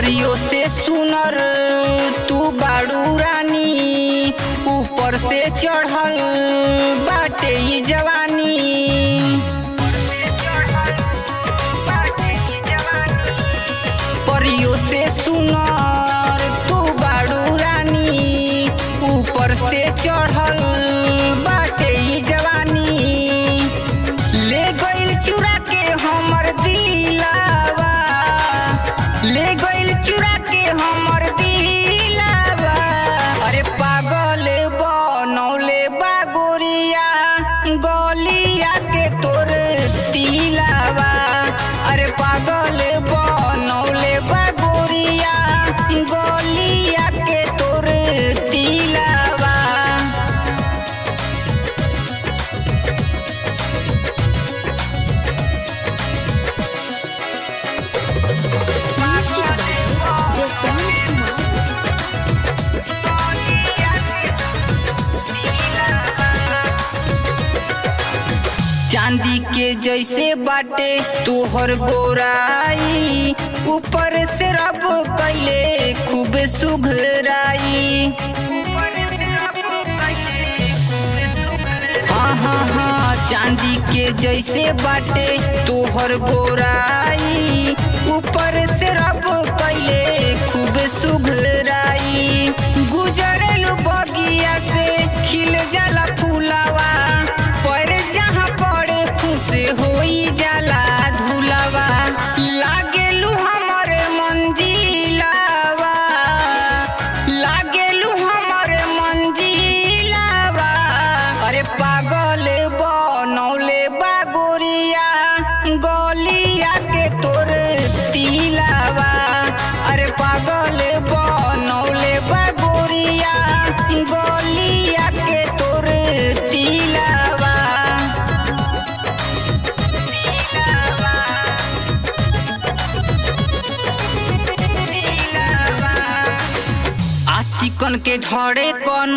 परियों से सुनर तू बाड़ू रानी, ऊपर से चढ़ल बाटे ई जवानी। परियों से सुनर तू बाड़ू रानी, ऊपर से चढ़ल बाटे ई जवानी। ले गइल चुरा के हमर दिलावा, ले गइल चुरा के हमर दिलावा। अरे पागल बनौले बा गोरिया गलिया के तोर तिलावा। अरे पागल बनौले बा गोरिया गलिया के तोर तिलावा। चांदी के जैसे बाटे तोहर गोराई, ऊपर से रब कैले खूब सुघराई। हाँ हाँ हाँ, चांदी के जैसे बाटे तोहर गोराई, ऊपर से रब कैले खूब सुघराई। गुजरेलू बगिया से खिल जाला फूलावा, पर जहाँ पड़े खुश होई जाला धुलावा। लागेलू हमरे मंजिलावा, लागेलू हमरे मंजिलावा। अरे पागल बनौले बा गोरिया गलिया के तोर तिलावा। अरे पागल बनौले बा गोरिया गलिया के तोर तिलावा। आशिकन के धड़े कन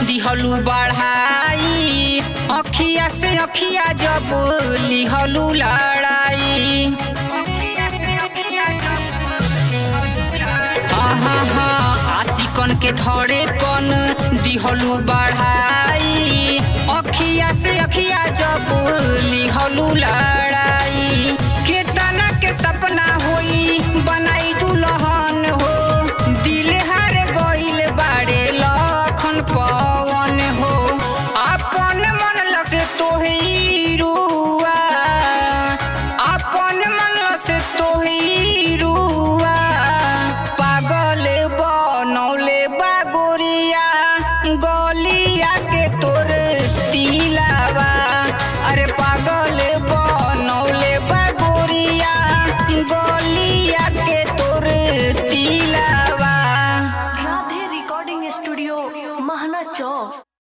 दिहलू बढ़ाई, अखिया से अखिया जब लिहलू लड़ाई। हाँ हाँ हाँ, आशिकन के धड़े कन दिहलू बढ़ाई, अखिया से अखिया जब लिहलू लड़ाई।